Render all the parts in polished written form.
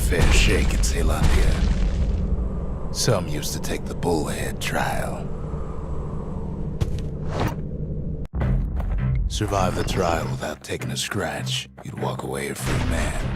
fair shake in Zealandia. Some used to take the bullhead trial. Survive the trial without taking a scratch, you'd walk away a free man.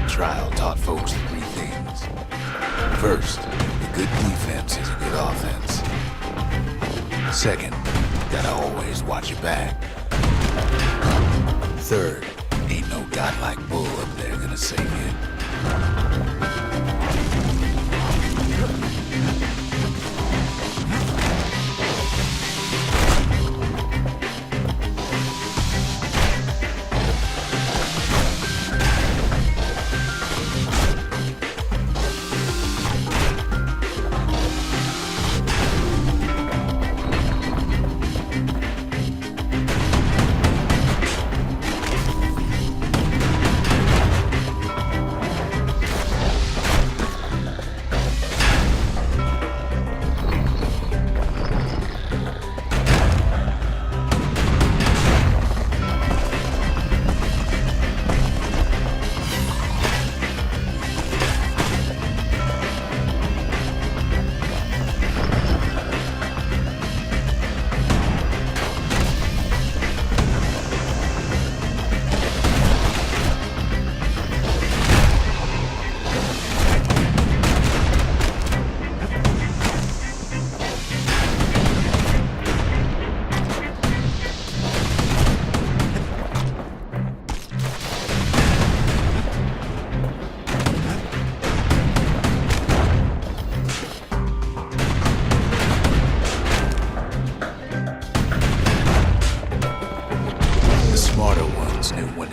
Trial taught folks three things. First, a good defense is a good offense. Second, gotta always watch your back. Third, ain't no godlike bull up there gonna save you.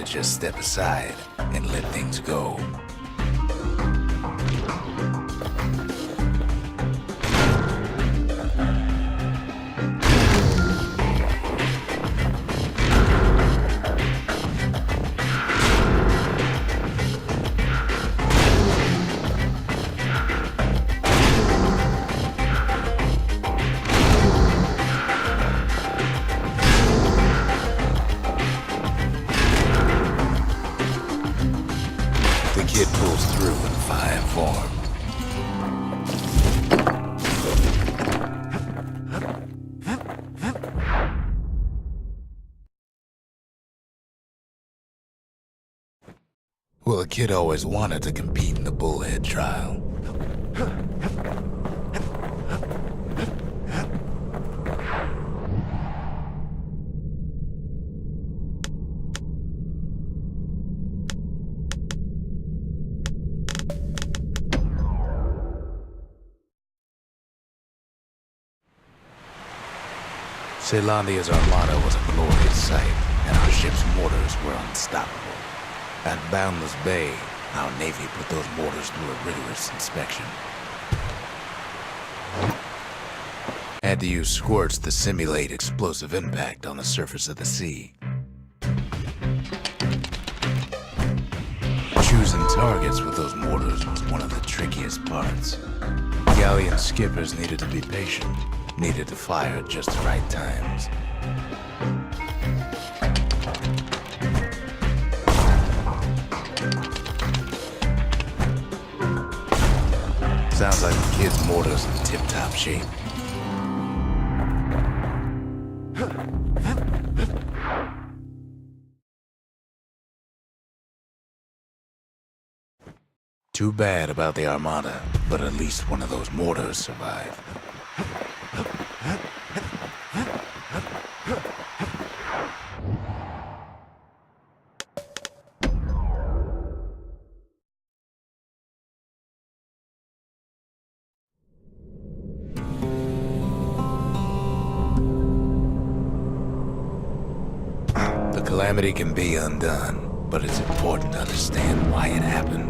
Just step aside and let things go. The kid pulls through in fine form. Well, the kid always wanted to compete in the bullhead trial. Zealandia's armada was a glorious sight, and our ship's mortars were unstoppable. At Boundless Bay, our Navy put those mortars through a rigorous inspection. Had to use squirts to simulate explosive impact on the surface of the sea. Choosing targets with those mortars was one of the trickiest parts. Galleon skippers needed to be patient, needed to fire at just the right times. Sounds like the kid's mortar's in tip-top shape. Too bad about the armada, but at least one of those mortars survived. The calamity can be undone, but it's important to understand why it happened.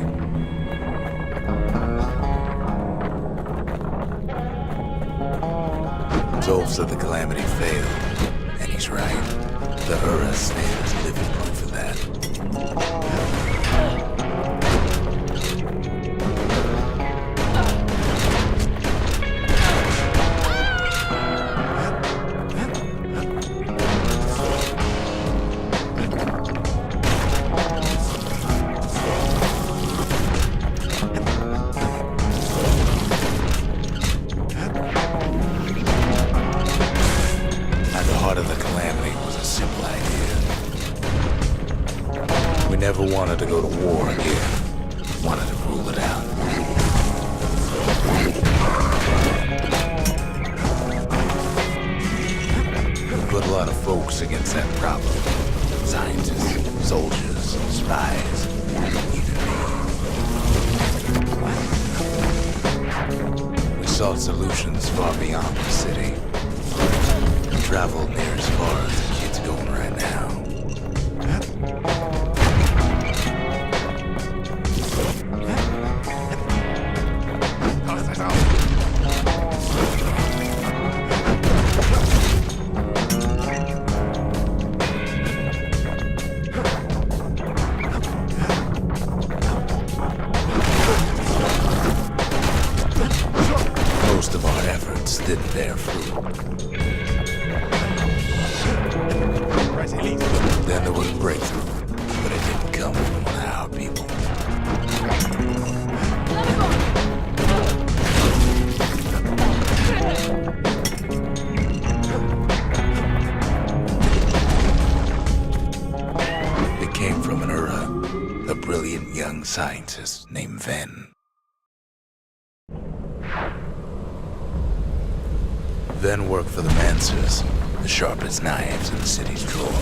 Zolf said the calamity failed, and he's right. The Ura stands living proof of that. We never wanted to go to war again. Wanted to rule it out. We put a lot of folks against that problem. Scientists, soldiers, spies, even me. We sought solutions far beyond the city. Traveled near as far as the kid's going right now. Most of our efforts didn't bear fruit. Then there was a breakthrough, but it didn't come from one of our people. It came from an Ura, a brilliant young scientist named Ven. Ven worked for the Mancers, the sharpest knives in the city's drawer.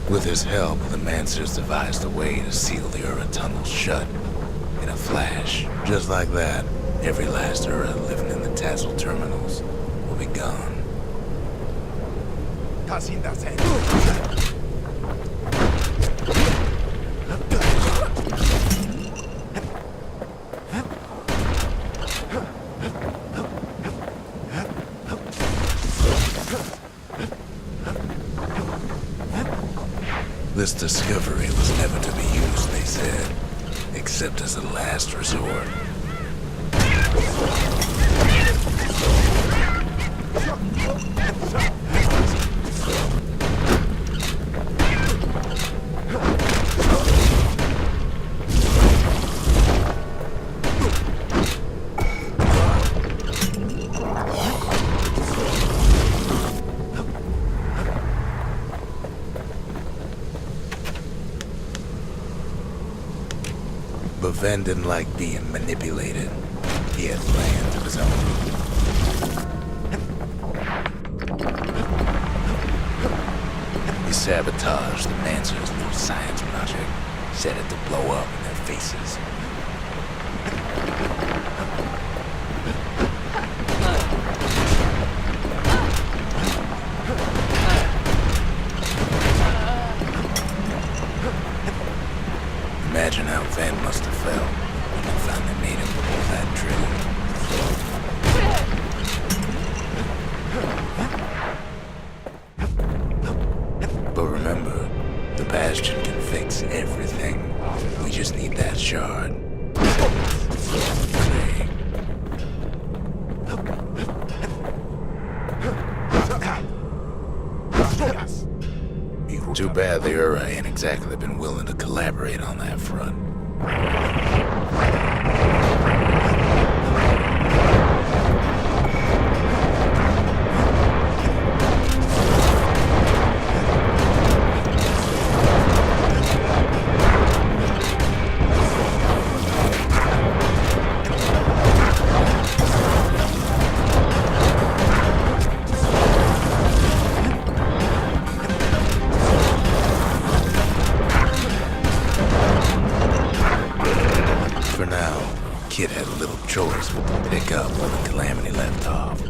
With his help, the Mancers devised a way to seal the Ura tunnel shut in a flash. Just like that, every last Ura living in the Tassel terminals will be gone. This discovery was never to be used, they said, except as a last resort. But Ven didn't like being manipulated. He had plans of his own. He sabotaged the Mancers' new science project, set it to blow up in their faces. Imagine how Ven must have felt when they finally made him pull that trigger. But remember, the bastion can fix everything. We just need that shard. Too bad the Ura ain't exactly been willing to collaborate on that front. For now, choice but to pick up where the Calamity left off.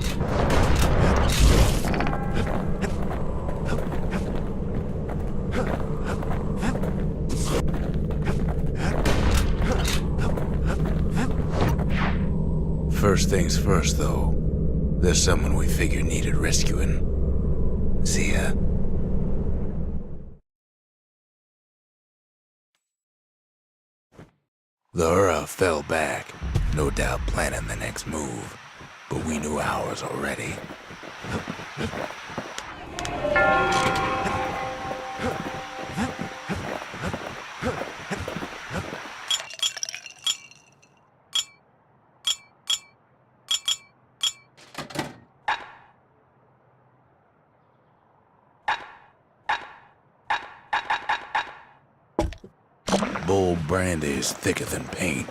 First things first, though. There's someone we figured needed rescuing. See ya. The Ura fell back, no doubt planning the next move, but we knew ours already. Bold brandy is thicker than paint.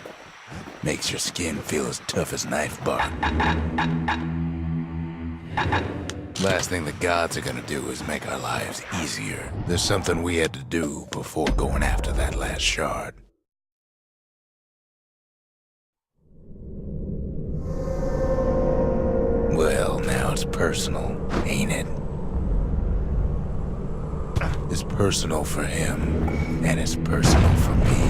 Makes your skin feel as tough as knife bark. Last thing the gods are gonna do is make our lives easier. There's something we had to do before going after that last shard. Well, now it's personal, ain't it? It's personal for him, and it's personal for me.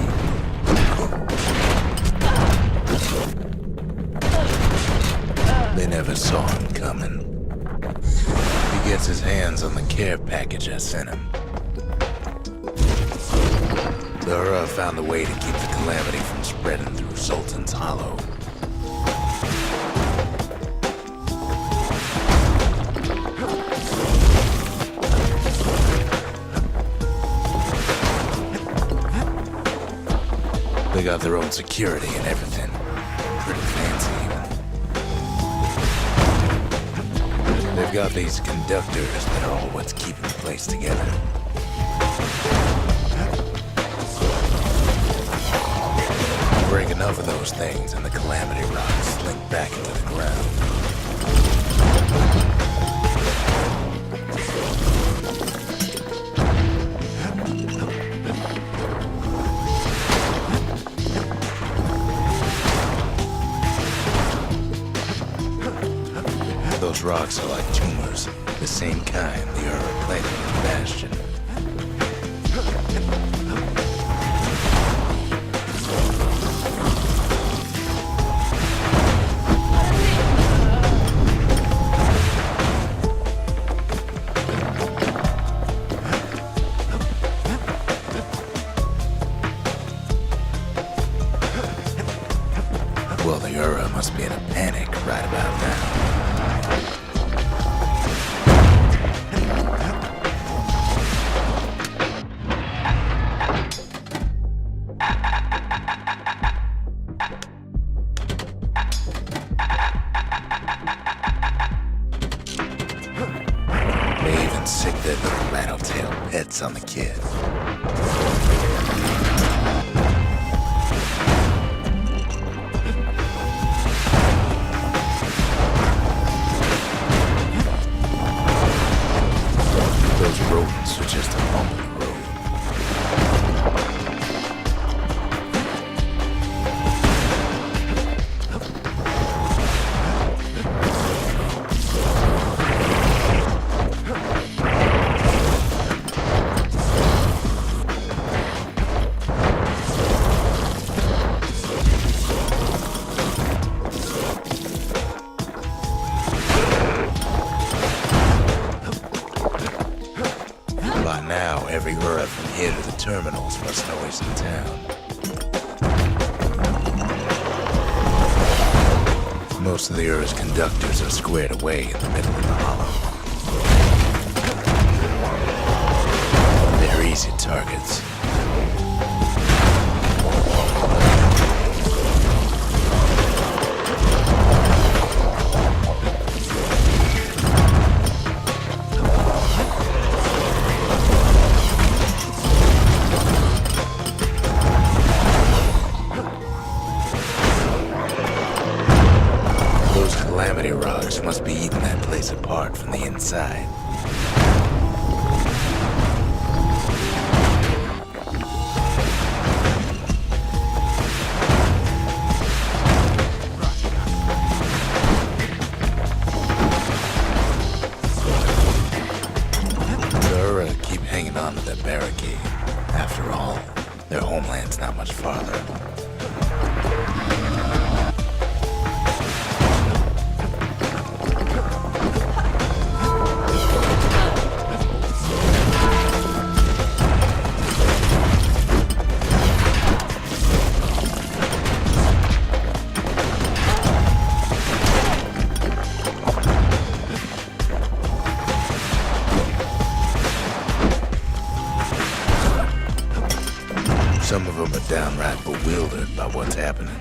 They never saw him coming. He gets his hands on the care package I sent him. The Ura found a way to keep the Calamity from spreading through Sultan's Hollow. They got their own security and everything. Pretty fancy even. They've got these conductors that are all what's keeping the place together. Break enough of those things and the Calamity rocks slink back into the ground. Those rocks are like tumors, the same kind the Ura planted in the bastion. Well, the Ura must be in a panic right about now. They even sick their little rattletail pets on the kid. Those rodents are just a bump in the road. By now, every Ura from here to the terminals must know he's in town. Most of the Ura's conductors are squared away in the middle of the hollow. They're easy targets. Calamity rocks must be eating that place apart from the inside. Their homeland's not much farther. Some of them are downright bewildered by what's happening.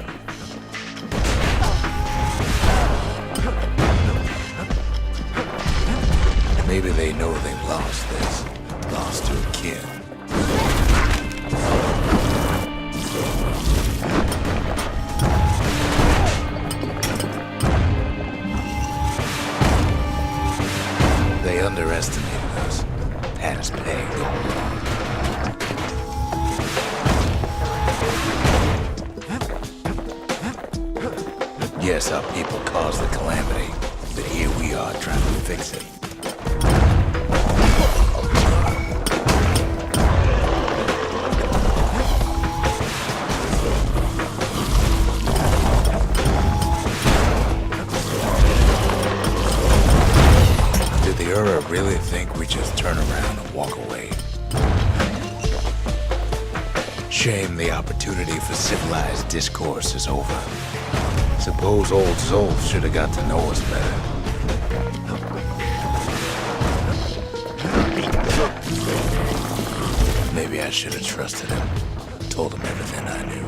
Maybe they know they've lost this, lost to a kin. They underestimated us, had us pegged all along. Yes, our people caused the calamity, but here we are trying to fix it. Did the Ura really think we just turn around and walk away? Shame the opportunity for civilized discourse is over. Suppose old Zolf should have got to know us better. Maybe I should have trusted him, told him everything I knew.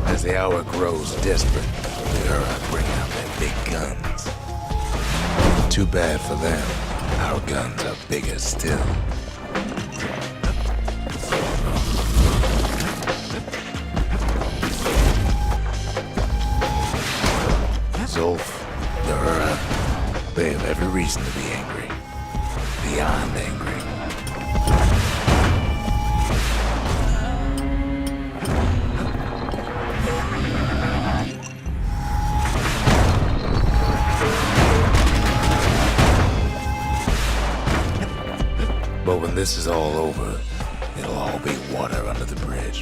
As the hour grows desperate, the Ura bring out their big guns. Too bad for them, our guns are bigger still. Zolf, the Ura, they have every reason to be angry. Beyond angry. But when this is all over, it'll all be water under the bridge.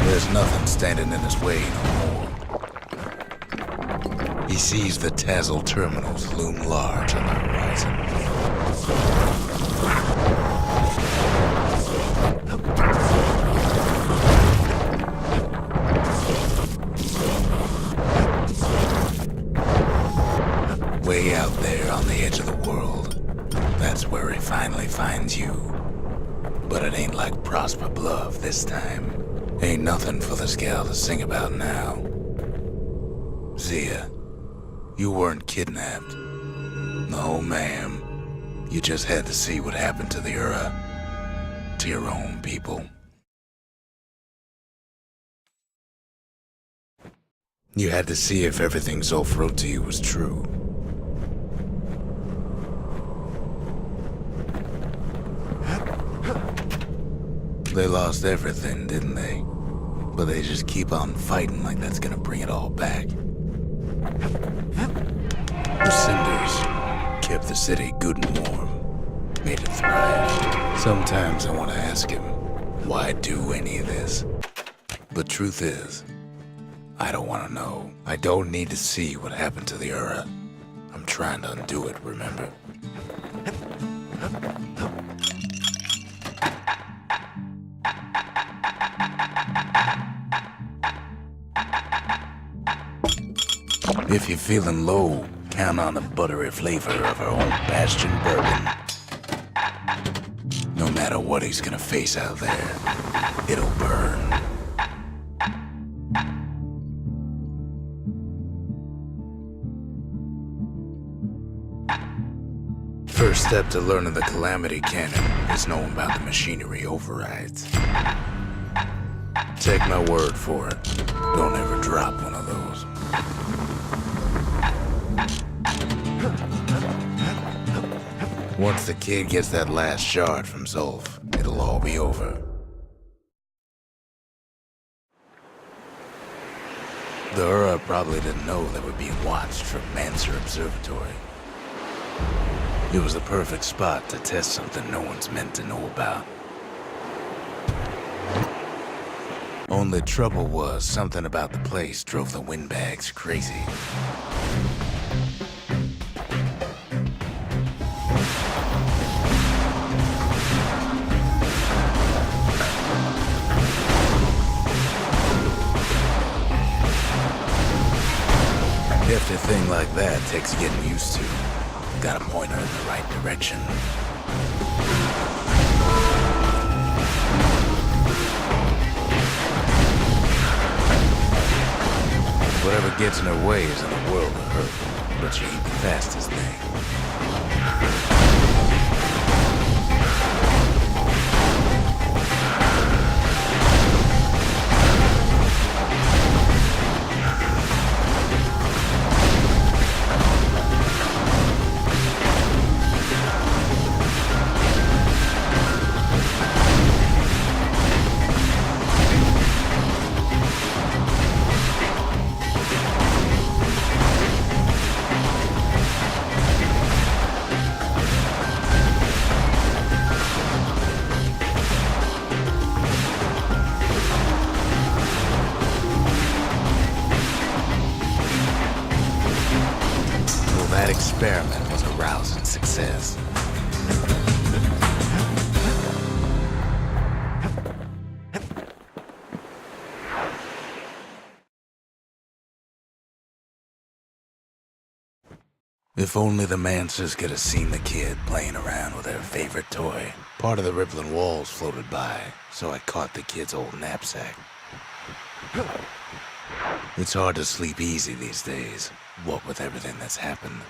There's nothing standing in his way no more. He sees the Tazzle terminals loom large on the horizon. Way out there on the edge of the world, that's where he finally finds you. But it ain't like Prosper Bluff this time. Ain't nothing for the Scowl to sing about now. Zia, you weren't kidnapped. No, ma'am. You just had to see what happened to the Ura, to your own people. You had to see if everything Zolf wrote to you was true. They lost everything, didn't they? But they just keep on fighting like that's gonna bring it all back. The cinders kept the city good and warm, made it thrive. Sometimes I want to ask him, why do any of this? But truth is, I don't want to know. I don't need to see what happened to the Ura. I'm trying to undo it, remember? If you're feeling low, count on the buttery flavor of our own bastion bourbon. No matter what he's gonna face out there, it'll burn. First step to learning the Calamity Cannon is knowing about the machinery overrides. Take my word for it. Don't ever drop one of those. Once the kid gets that last shard from Zulf, it'll all be over. The Ura probably didn't know they were being watched from Manser Observatory. It was the perfect spot to test something no one's meant to know about. Only trouble was, something about the place drove the windbags crazy. Hefty thing like that takes getting used to. Gotta point her in the right direction. Whatever gets in her way is in a world of hurt, but she ain't the fastest thing. That experiment was a rousing success. If only the Mansers could have seen the kid playing around with their favorite toy. Part of the rippling walls floated by, so I caught the kid's old knapsack. It's hard to sleep easy these days, what with everything that's happened.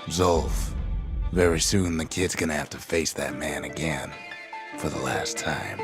Zulf. Very soon the kid's gonna have to face that man again, for the last time.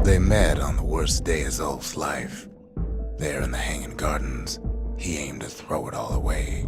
They met on the worst day of Zulf's life. There in the Hanging Gardens, he aimed to throw it all away.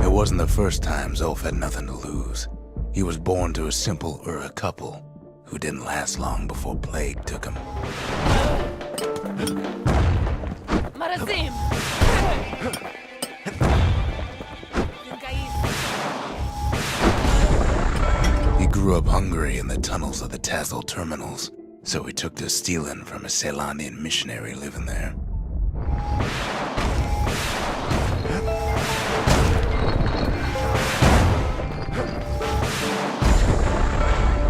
It wasn't the first time Zulf had nothing to lose. He was born to a simple Ura couple who didn't last long before plague took him. Marazim! He grew up hungry in the tunnels of the Tassel terminals, so he took to stealing from a Ceylonian missionary living there.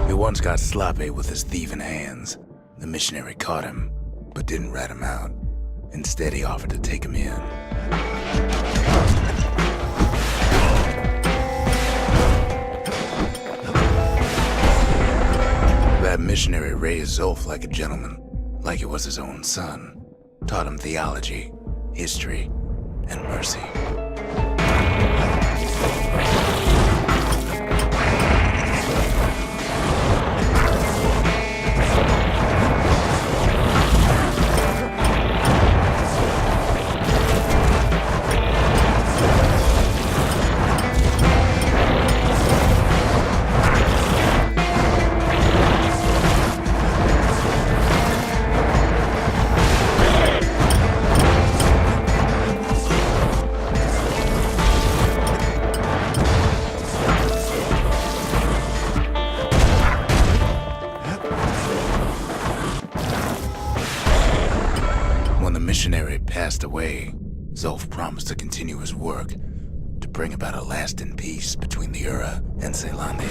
He once got sloppy with his thieving hands. The missionary caught him, but didn't rat him out. Instead, he offered to take him in. That missionary raised Zulf like a gentleman, like he was his own son. Taught him theology, history, and mercy. missionary passed away, Zulf promised to continue his work to bring about a lasting peace between the Ura and Caelondia.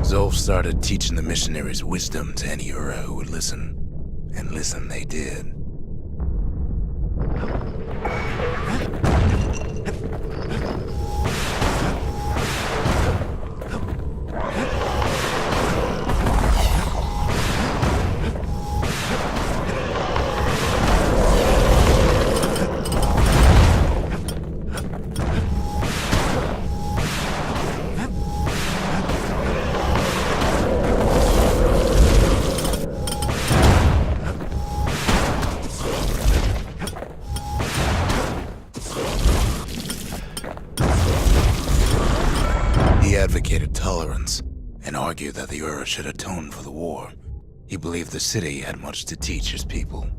Zulf started teaching the missionaries wisdom to any Ura who would listen, and listen they did. He advocated tolerance and argued that the Ura should atone for the war. He believed the city had much to teach his people.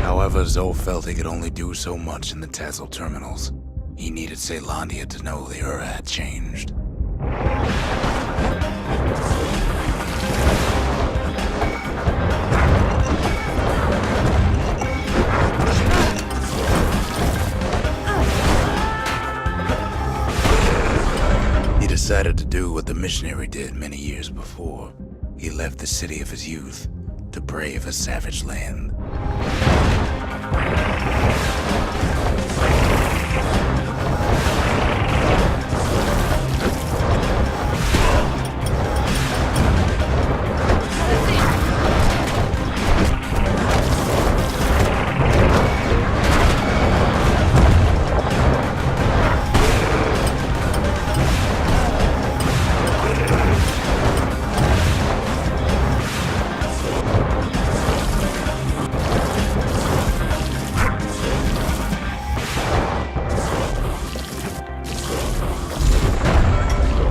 However, Zulf felt he could only do so much in the Tassel terminals. He needed Caelondia to know the Ura had changed. He decided to do what the missionary did many years before. He left the city of his youth to brave a savage land.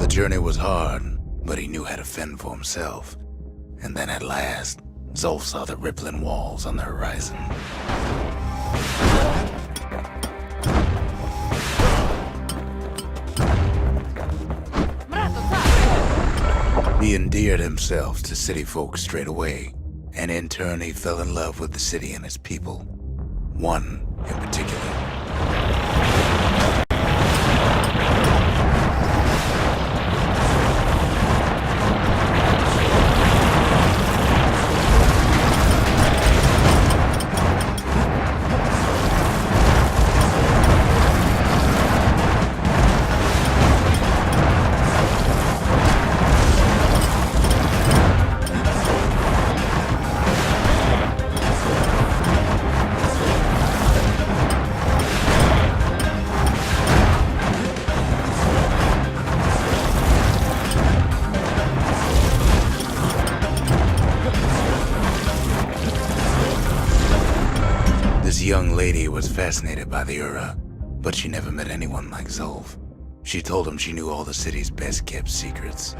The journey was hard, but he knew how to fend for himself. And then at last, Zulf saw the rippling walls on the horizon. He endeared himself to city folk straight away, and in turn he fell in love with the city and its people. One in particular. This young lady was fascinated by the Ura, but she never met anyone like Zulf. She told him she knew all the city's best-kept secrets.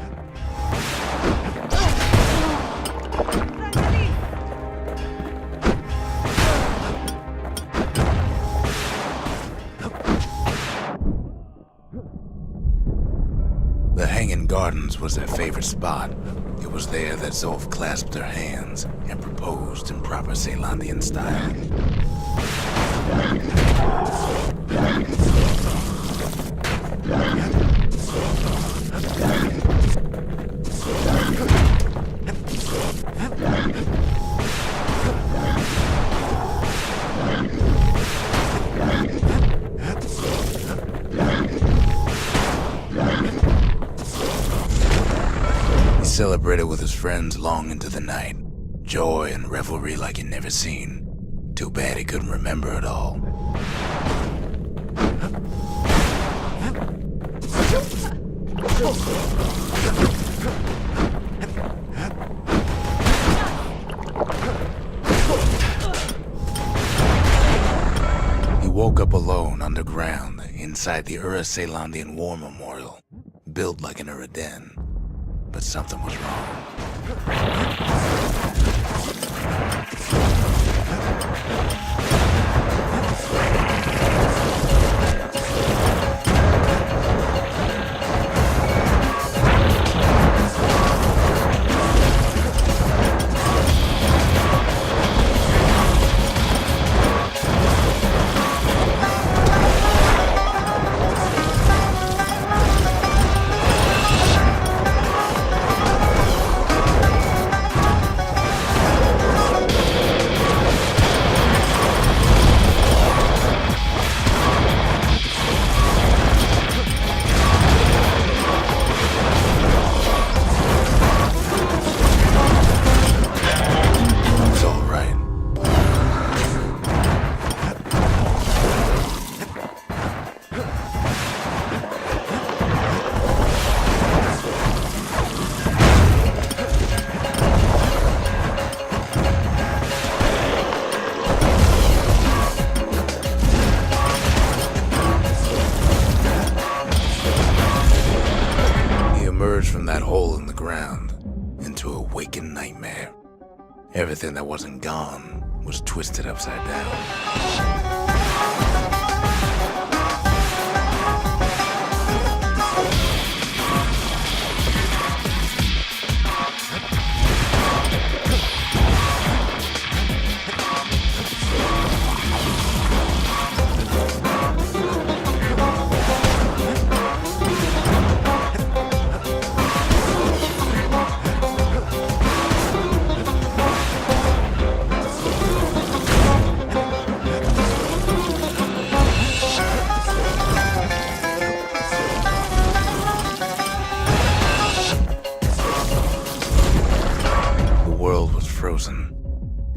The Hanging Gardens was their favorite spot. It was there that Zulf clasped her hands and proposed in proper Caelondian style. He celebrated with his friends long into the night. Joy and revelry like he'd never seen. Too bad he couldn't remember it all. He woke up alone underground inside the Ura-Celandian War Memorial, built like an Ura-den. But something was wrong. From that hole in the ground into a waking nightmare. Everything that wasn't gone was twisted upside down. Frozen,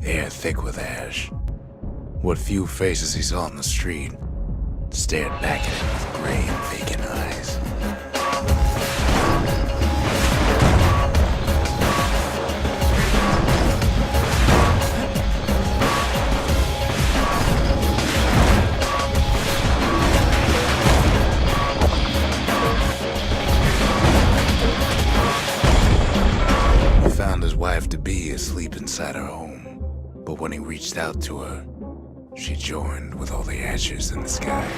air thick with ash. What few faces he saw on the street stared back at him with gray and vacant eyes. Wife-to-be asleep inside her home, but when he reached out to her, she joined with all the ashes in the sky.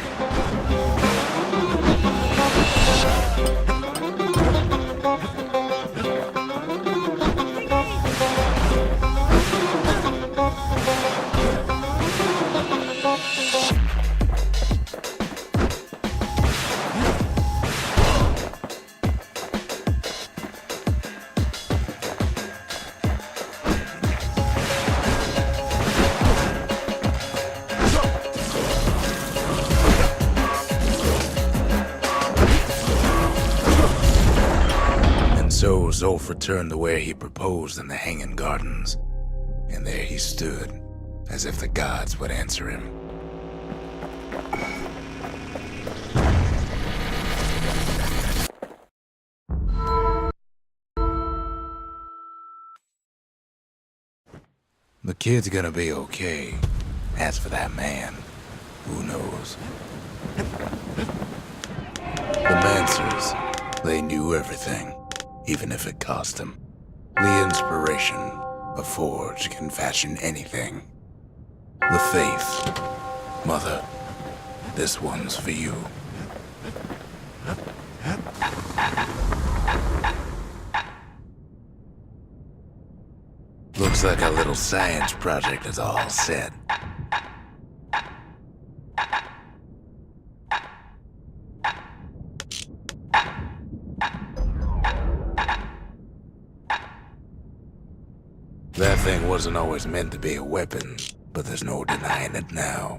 So Zolf returned to where he proposed in the Hanging Gardens, and there he stood, as if the gods would answer him. The kid's gonna be okay. As for that man, who knows? The Mancers, they knew everything. Even if it cost him. The inspiration, a forge can fashion anything. The faith. Mother, this one's for you. Looks like our little science project is all set. That thing wasn't always meant to be a weapon, but there's no denying it now.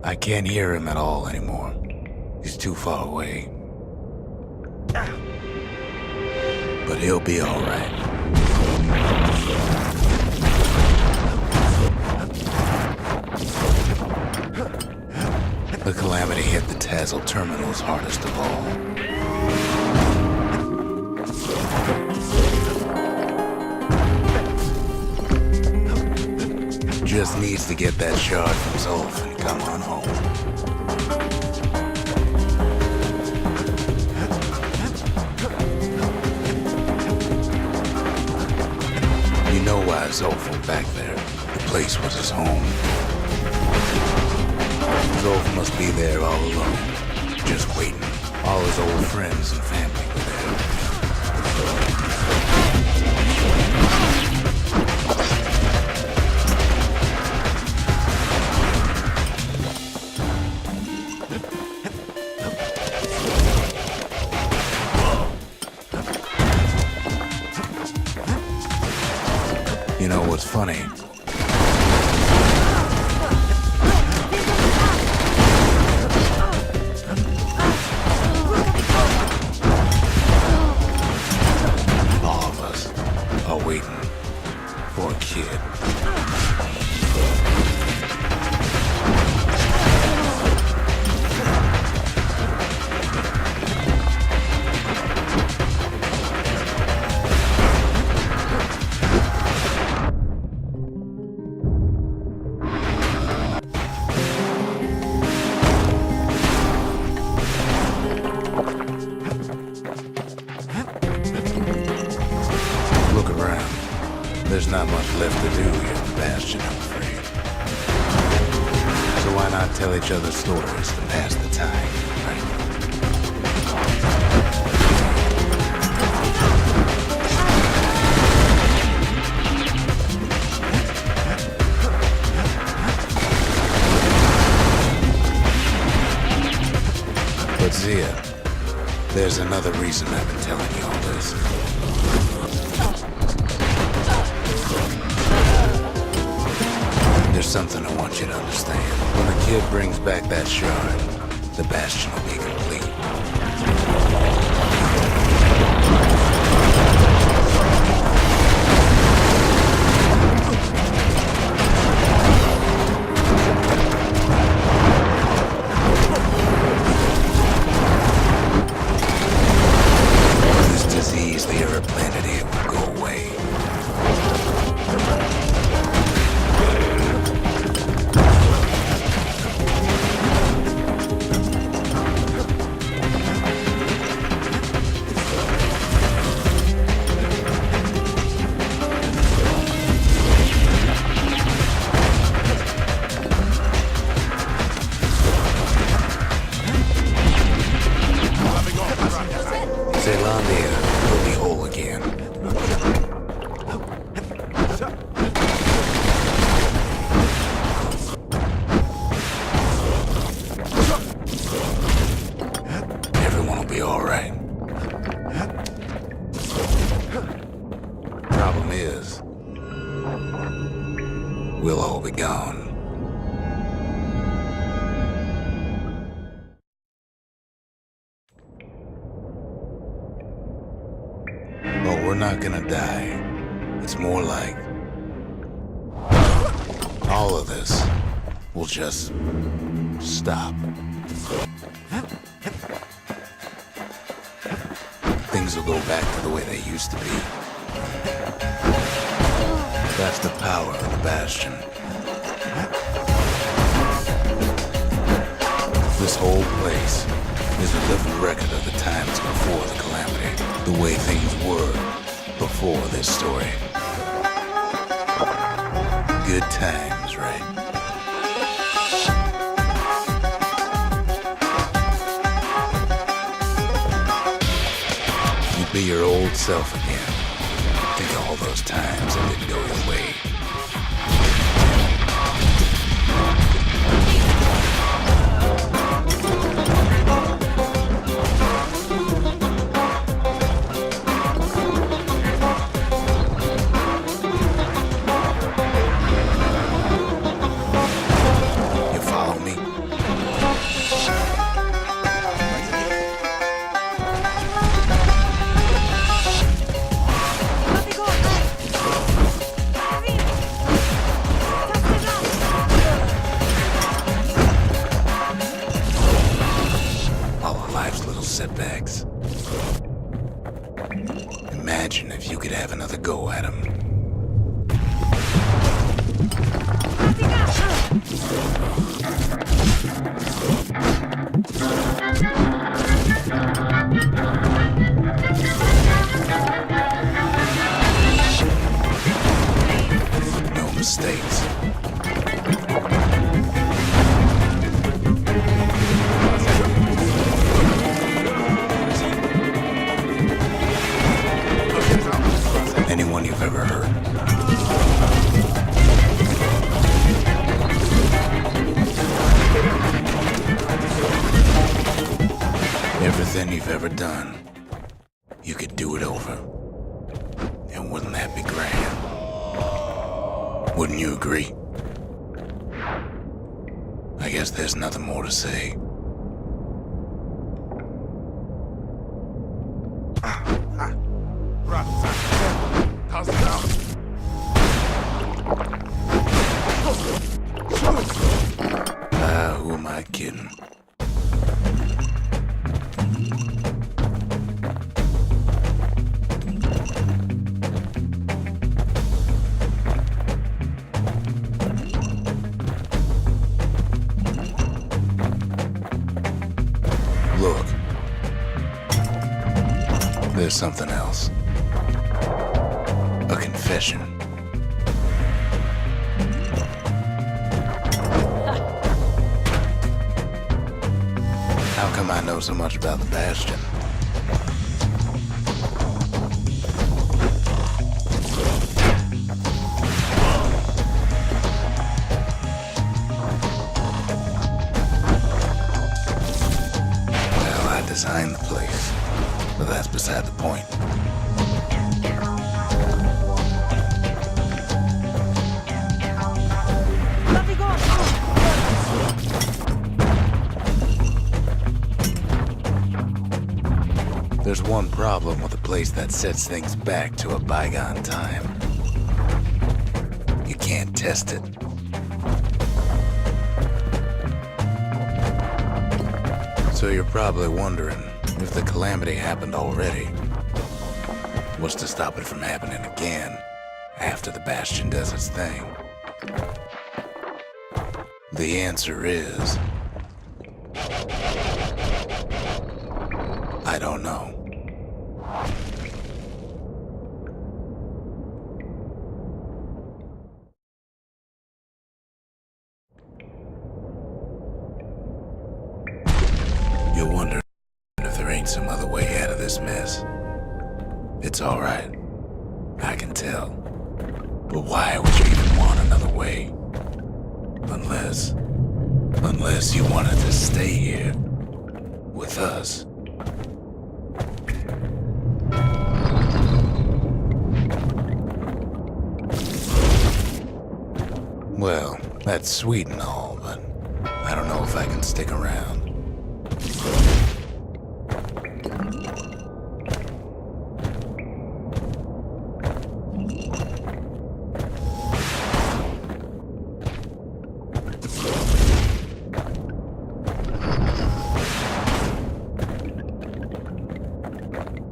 I can't hear him at all anymore. He's too far away. But he'll be all right. The calamity hit the Tazzle terminals hardest of all. Just needs to get that shard from Zolf and come on home. You know why Zolf went back there. The place was his home. Zolf must be there all alone, just waiting. All his old friends and family were there. You know what's funny? All of us are waiting for a kid. Look around. There's not much left to do here in the bastion, I'm afraid. So why not tell each other stories to pass the time, right? But Zia, there's another reason I've been telling you all this. There's something I want you to understand. When the kid brings back that shard, the bastion will be complete. This disease the Earth planted here will go away. Zealandia will be whole again. Everyone will be all right. Problem is, we'll all be gone. But we're not gonna die. It's more like all of this will just stop. Things will go back to the way they used to be. That's the power of the bastion. This whole place is a living record of the times before the calamity, the way things were before this story. Good times, right? You'd be your old self again. Think of all those times that didn't go your way. You follow me? go at him. No mistakes. Anyone you've ever heard. Everything you've ever done, you could do it over. And wouldn't that be grand? Wouldn't you agree? I guess there's nothing more to say. Who am I kidding? Look. There's something else. A confession. How come I know so much about the bastion? Well, I designed the place, but that's beside the point. There's one problem with a place that sets things back to a bygone time. You can't test it. So you're probably wondering if the calamity happened already. What's to stop it from happening again after the bastion does its thing? The answer is... I don't know. You're wondering if there ain't some other way out of this mess. It's all right. I can tell. But why would you even want another way? Unless you wanted to stay here with us. Well, that's sweet and all, but I don't know if I can stick around.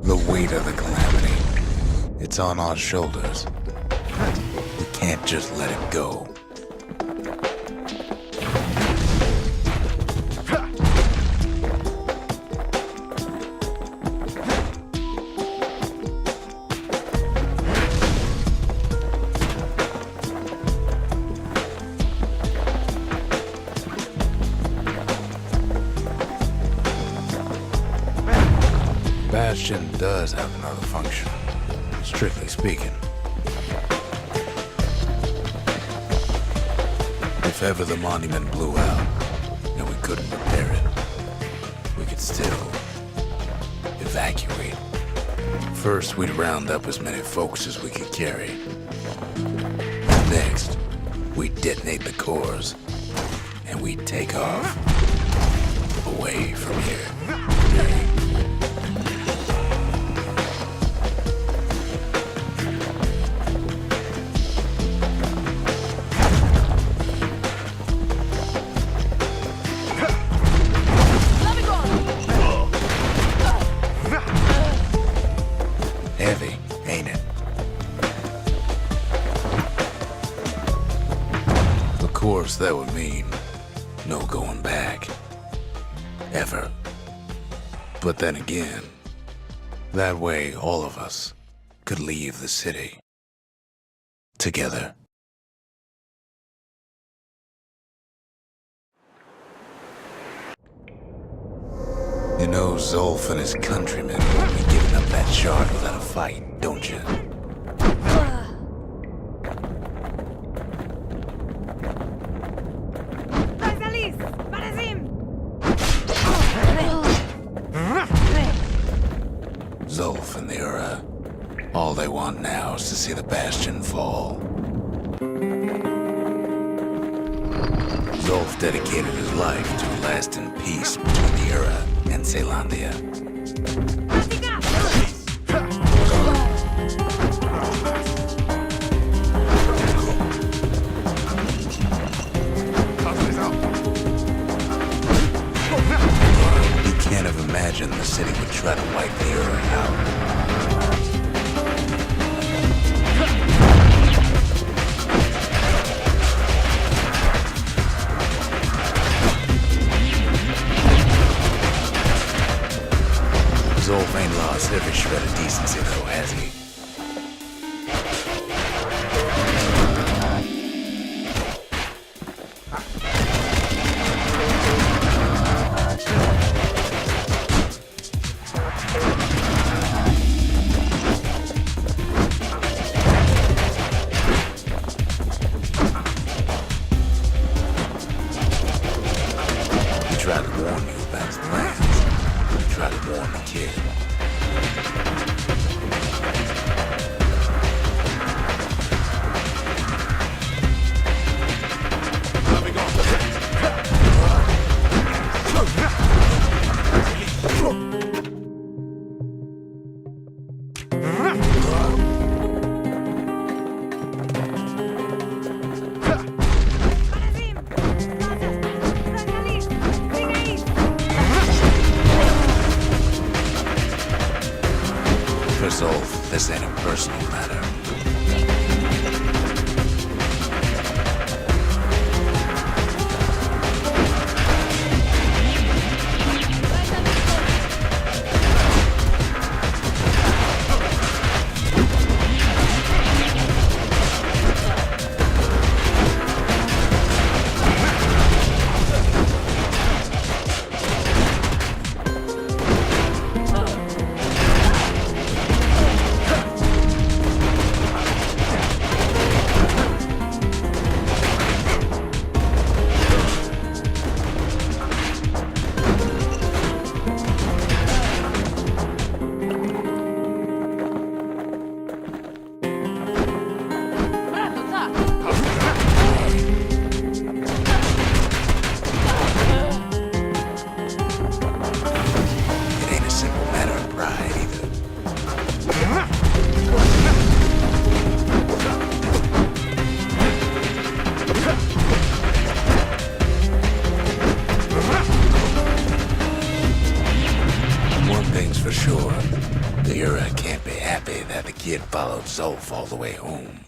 The weight of the calamity, it's on our shoulders. We can't just let it go. Bastion does have another function, strictly speaking. If ever the monument blew out and we couldn't repair it, we could still evacuate. First, we'd round up as many folks as we could carry. Next, we'd detonate the cores and we'd take off away from here. Heavy, ain't it? course, that would mean no going back. Ever. But then again, that way all of us could leave the city. Together. You know Zolf and his countrymen won't be giving up that shard without a fight, don't you? Zolf and the Ura. All they want now is to see the bastion fall. Zolf dedicated his life to a lasting peace between the Ura and Zealandia. You can't have imagined the city would try to wipe the Ura out. Zolf ain't lost every shred of decency though, has he? He tried to warn you about his plans. He tried to warn the kid. For Zolf, this ain't a personal matter. For sure, the Ura can't be happy that the kid followed Zolf all the way home.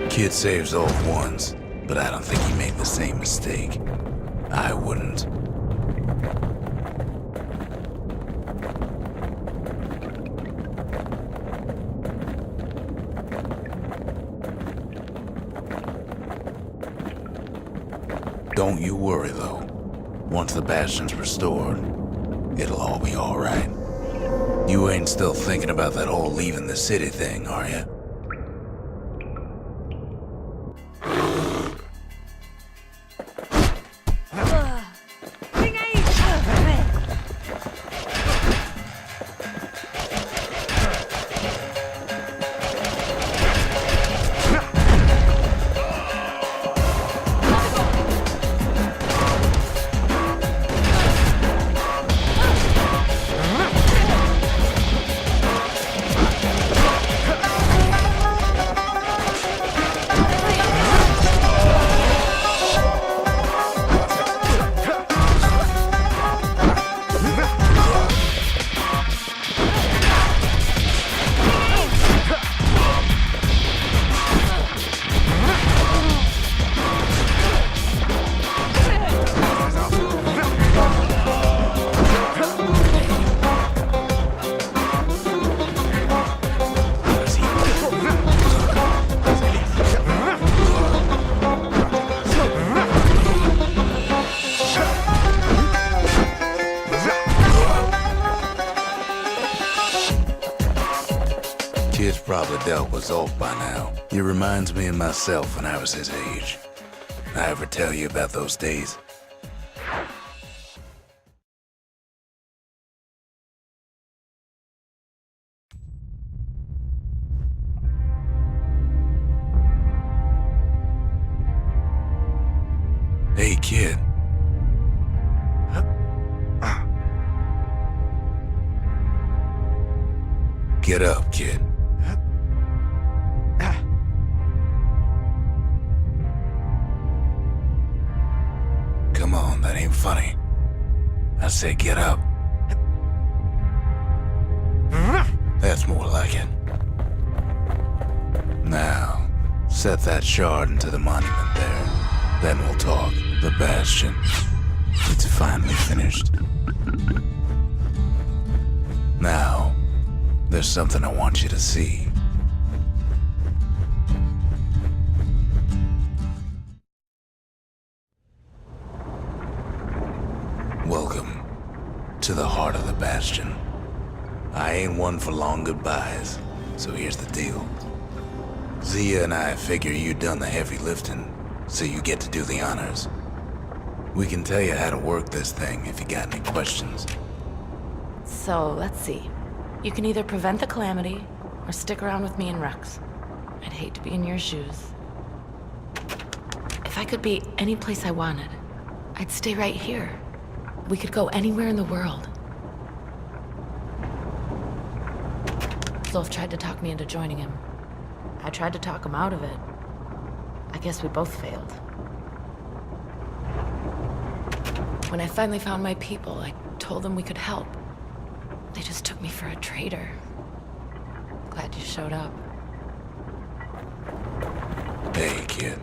Kid saved Zolf once, but I don't think he made the same mistake. I wouldn't. Don't you worry, though. Once the bastion's restored, it'll all be all right. You ain't still thinking about that whole leaving the city thing, are you? probably dealt with Zolf by now. He reminds me of myself when I was his age. I ever tell you about those days? Hey, kid. Get up, kid. Come on, that ain't funny. I said get up. That's more like it. Now, set that shard into the monument there. Then we'll talk. The bastion. It's finally finished. Now, there's something I want you to see. Welcome to the heart of the bastion. I ain't one for long goodbyes, so here's the deal. Zia and I figure you done the heavy lifting, so you get to do the honors. We can tell you how to work this thing if you got any questions. So, let's see. You can either prevent the calamity, or stick around with me and Rex. I'd hate to be in your shoes. If I could be any place I wanted, I'd stay right here. We could go anywhere in the world. Zolf tried to talk me into joining him. I tried to talk him out of it. I guess we both failed. When I finally found my people, I told them we could help. They just took me for a traitor. Glad you showed up. Hey, kid.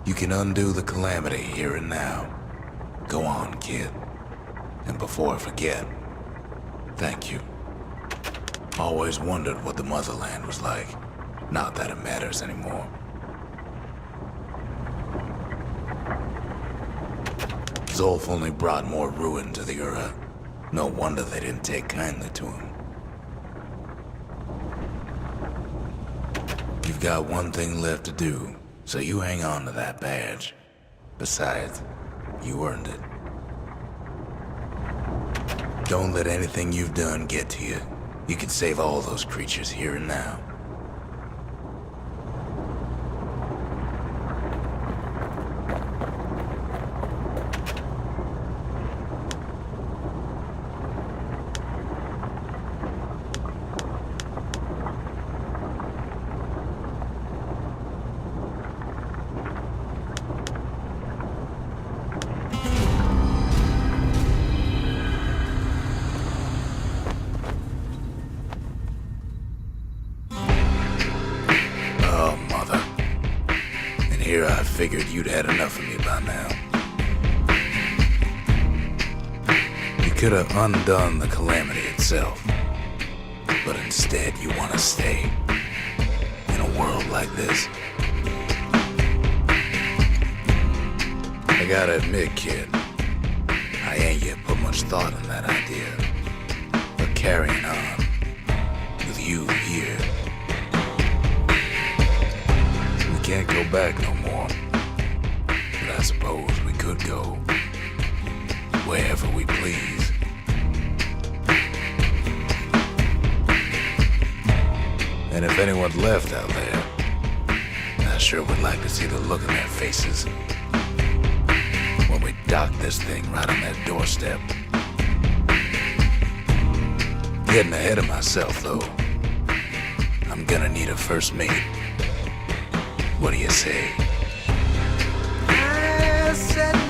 You can undo the calamity here and now. Go on, kid. And before I forget, thank you. Always wondered what the motherland was like. Not that it matters anymore. Zolf only brought more ruin to the Ura. No wonder they didn't take kindly to him. You've got one thing left to do, so you hang on to that badge. Besides, you earned it. Don't let anything you've done get to you. You can save all those creatures here and now. Here I figured you'd had enough of me by now. You could have undone the calamity itself, but instead you want to stay in a world like this. I gotta admit, kid, I ain't yet put much thought in that idea. But carrying on with you here, can't go back no more. But I suppose we could go wherever we please. And if anyone's left out there, I sure would like to see the look in their faces when we dock this thing right on that doorstep. Getting ahead of myself, though. I'm gonna need a first mate. What do you say? I said